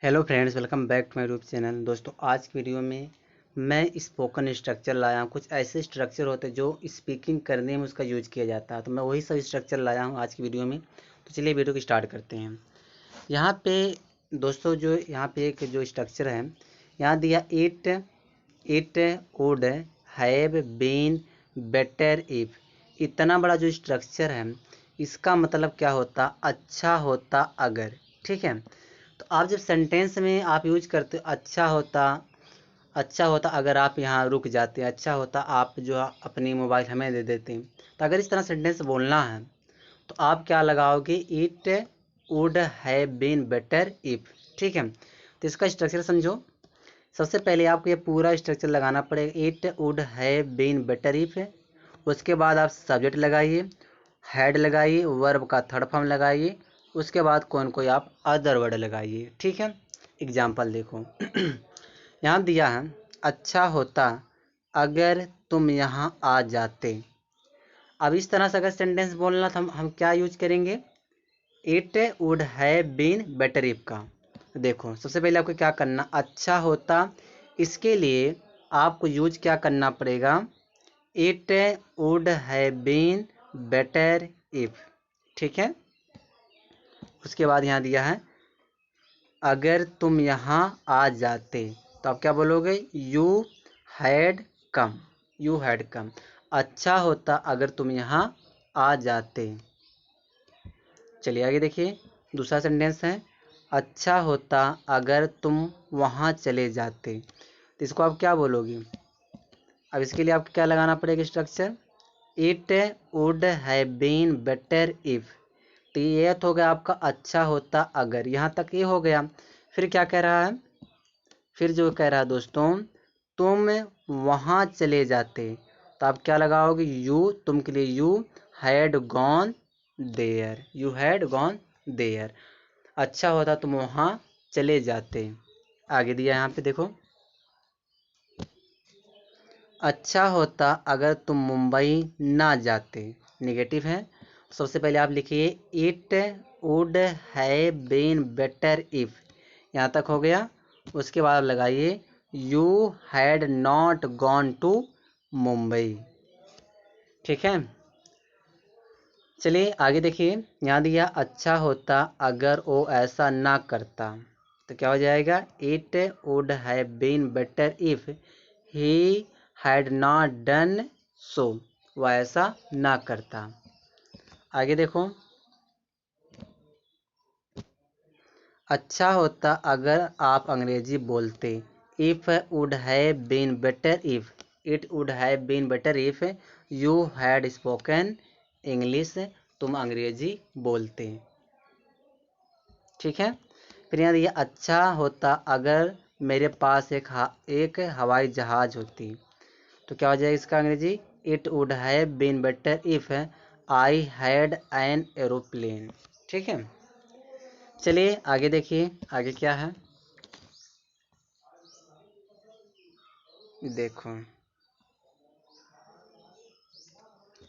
Hello friends, welcome back to my YouTube channel. दोस्तों, आज की वीडियो में मैं स्पोकन स्ट्रक्चर लाया हूँ। कुछ ऐसे स्ट्रक्चर होते हैं जो स्पीकिंग करने में उसका यूज किया जाता है, तो मैं वही सब स्ट्रक्चर लाया हूँ आज की वीडियो में। तो चलिए वीडियो को स्टार्ट करते हैं। यहाँ पे दोस्तों, जो यहाँ पे एक जो स्ट्रक्चर है, यहाँ दिया it would have been better if. इतना बड़ा जो स्ट्रक्चर है, इसका मतलब क्या होता? अच्छा होता अगर। ठीक है, तो आप जब सेंटेंस में आप यूज करते हो अच्छा होता अगर आप यहाँ रुक जाते, अच्छा होता आप जो अपनी मोबाइल हमें दे देते। तो अगर इस तरह सेंटेंस बोलना है तो आप क्या लगाओगे? It would have been better if. ठीक है, तो इसका स्ट्रक्चर समझो। सबसे पहले आपको ये पूरा स्ट्रक्चर लगाना पड़ेगा। It would have been better if, उसके बाद आप सब्जेक्ट लगाइए, हेड लगाइए, वर्ब का थर्ड फॉर्म लगाइए, उसके बाद कोई आप अदर वर्ड लगाइए। ठीक है, एग्जाम्पल देखो। यहाँ दिया है, अच्छा होता अगर तुम यहाँ आ जाते। अब इस तरह से अगर सेंटेंस बोलना तो हम क्या यूज करेंगे? It would have been better if का। देखो, सबसे पहले आपको क्या करना? अच्छा होता, इसके लिए आपको यूज क्या करना पड़ेगा? It would have been better if. ठीक है, उसके बाद यहाँ दिया है, अगर तुम यहाँ आ जाते, तो आप क्या बोलोगे? You had come. You had come. अच्छा होता अगर तुम यहाँ आ जाते। चलिए आगे देखिए, दूसरा सेंटेंस है, अच्छा होता अगर तुम वहाँ चले जाते। तो इसको आप क्या बोलोगे? अब इसके लिए आपको क्या लगाना पड़ेगा structure? It would have been better if. तो ये तो हो गया आपका अच्छा होता अगर, यहाँ तक ये हो गया। फिर क्या कह रहा है? फिर जो कह रहा है दोस्तों, तुम वहाँ चले जाते। तो आप क्या लगाओगे? यू, तुम के लिए you had gone there. You had gone there. अच्छा होता तुम वहाँ चले जाते। आगे दिया यहाँ पे देखो, अच्छा होता अगर तुम मुंबई ना जाते। नेगेटिव है। सबसे पहले आप लिखिए, it would have been better if. यहाँ तक हो गया। उसके बाद आप लगाइए, you had not gone to Mumbai. ठीक है, चलिए आगे देखिए। यहाँ दिया, अच्छा होता अगर वो ऐसा ना करता। तो क्या हो जाएगा? It would have been better if he had not done so. वह ऐसा ना करता। आगे देखो, अच्छा होता अगर आप अंग्रेजी बोलते। If would have been better if. It would have been better if you had spoken English. तुम अंग्रेजी बोलते। ठीक है, फिर यहाँ दिया, अच्छा होता अगर मेरे पास एक हवाई जहाज होती। तो क्या हो जाएगा इसका अंग्रेजी? It would have been better if I had an aeroplane. ठीक है, चलिए आगे देखिए, आगे क्या है देखो।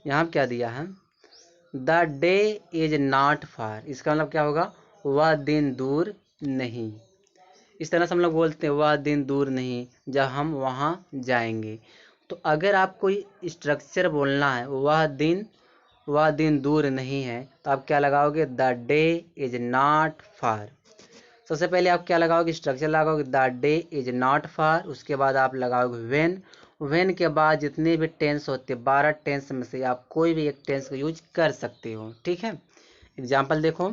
यहाँ क्या दिया है? द डे इज नॉट फार। इसका मतलब क्या होगा? वह दिन दूर नहीं। इस तरह से हम लोग बोलते हैं, वह दिन दूर नहीं जब हम वहाँ जाएंगे। तो अगर आपको स्ट्रक्चर बोलना है, वह दिन दूर नहीं है, तो आप क्या लगाओगे? द डे इज नॉट फार। सबसे पहले आप क्या लगाओगे? स्ट्रक्चर लगाओगे, द डे इज नॉट फार। उसके बाद आप लगाओगे वेन के बाद जितने भी टेंस होते हैं, 12 टेंस में से आप कोई भी एक टेंस का यूज कर सकते हो। ठीक है, एग्जाम्पल देखो।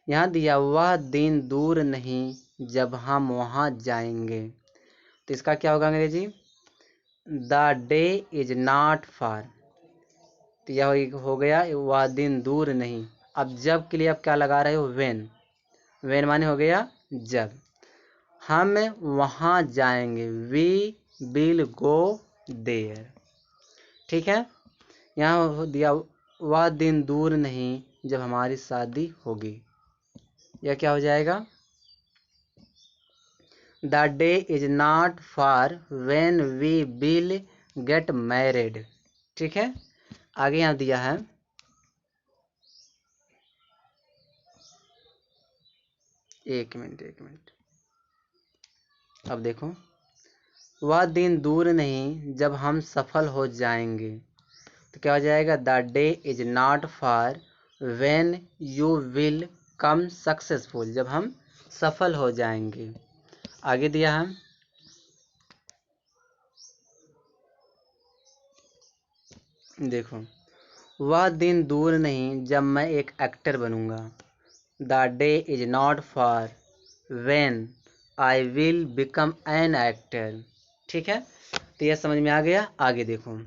यहाँ दिया, वह दिन दूर नहीं जब हम वहाँ जाएंगे। तो इसका क्या होगा अंग्रेजी? द डे इज नॉट फार। तो यह हो गया, वह दिन दूर नहीं। अब जब के लिए आप क्या लगा रहे हो? वेन माने हो गया जब। हम वहाँ जाएंगे, वी विल गो देयर। ठीक है, यहाँ दिया, वह दिन दूर नहीं जब हमारी शादी होगी। यह क्या हो जाएगा? The day is not far when we will get married. ठीक है, आगे यहाँ दिया है, एक मिनट। अब देखो, वह दिन दूर नहीं जब हम सफल हो जाएंगे। तो क्या हो जाएगा, the day is not far when you will come successful, जब हम सफल हो जाएंगे। आगे दिया है, देखो, वह दिन दूर नहीं जब मैं एक एक्टर बनूंगा। The day is not far when I will become an actor. ठीक है, तो यह समझ में आ गया। आगे देखो,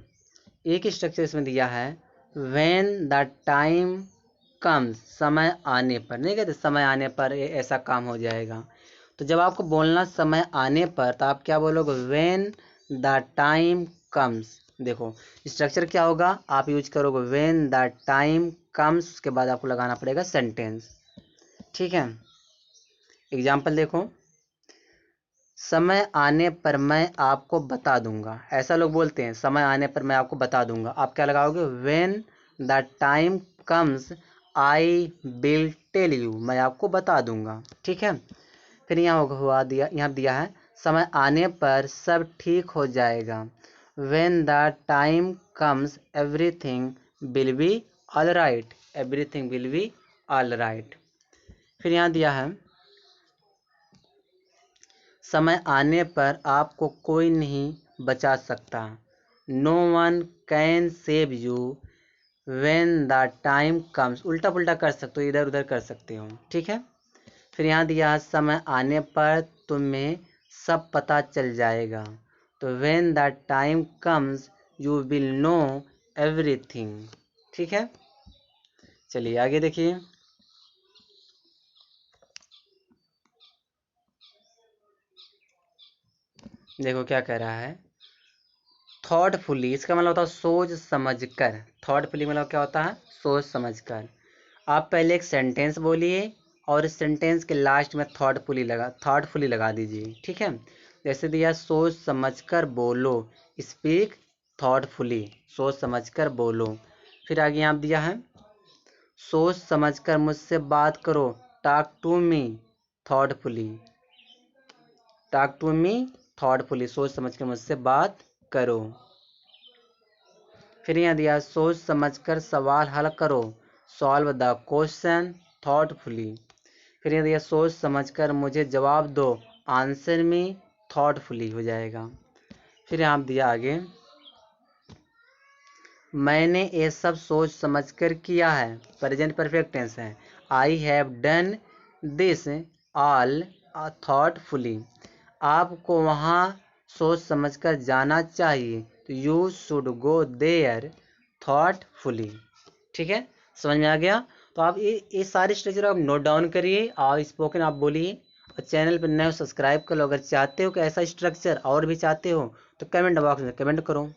एक स्ट्रक्चर इसमें दिया है, व्हेन द टाइम कम्स, समय आने पर, नहीं कहते समय आने पर ऐसा काम हो जाएगा। तो जब आपको बोलना समय आने पर, तो आप क्या बोलोगे, व्हेन द टाइम कम्स। देखो स्ट्रक्चर क्या होगा, आप यूज करोगे व्हेन द टाइम कम्स, उसके बाद आपको लगाना पड़ेगा सेंटेंस। ठीक है, एग्जाम्पल देखो, समय आने पर मैं आपको बता दूंगा। ऐसा लोग बोलते हैं, समय आने पर मैं आपको बता दूंगा। आप क्या लगाओगे, when the time comes I will tell you, मैं आपको बता दूंगा। ठीक है, फिर यहाँ हुआ दिया, यहाँ दिया है, समय आने पर सब ठीक हो जाएगा। When the time comes everything will be all right, everything will be all right. फिर यहाँ दिया है, समय आने पर आपको कोई नहीं बचा सकता। No one can save you when the time comes, उल्टा पुल्टा कर सकते हो, इधर उधर कर सकते हो। ठीक है, फिर यहाँ दिया, समय आने पर तुम्हें सब पता चल जाएगा। तो when the time comes you will know everything. ठीक है, चलिए आगे देखिए, देखो क्या कह रहा है, थॉटफुली, इसका मतलब होता है सोच समझ कर। थॉटफुली मतलब क्या होता है, सोच समझ कर। आप पहले एक सेंटेंस बोलिए और इस सेंटेंस के लास्ट में थॉटफुली लगा दीजिए। ठीक है, जैसे दिया, सोच समझकर बोलो, स्पीक थॉटफुली, सोच समझकर बोलो। फिर आगे यहाँ दिया है, सोच समझकर मुझसे बात करो, talk to me thoughtfully, talk to me thoughtfully, सोच समझकर मुझसे बात करो। फिर यहाँ दिया, सोच समझकर सवाल हल करो, सॉल्व द क्वेश्चन थॉटफुली। फिर यहाँ दिया, सोच समझकर मुझे जवाब दो, आंसर मी थॉटफुली हो जाएगा। फिर यहाँ दिया आगे, मैंने ये सब सोच समझकर किया है, प्रेजेंट परफेक्ट टेंस है। I have done this all thoughtfully, आपको वहाँ सोच समझकर जाना चाहिए, तो you should go there thoughtfully. ठीक है, समझ में आ गया। तो आप ये सारे स्ट्रक्चर आप नोट डाउन करिए और स्पोकन आप बोलिए, और चैनल पर नए सब्सक्राइब कर लो। अगर चाहते हो कि ऐसा स्ट्रक्चर और भी चाहते हो तो कमेंट बॉक्स में कमेंट करो।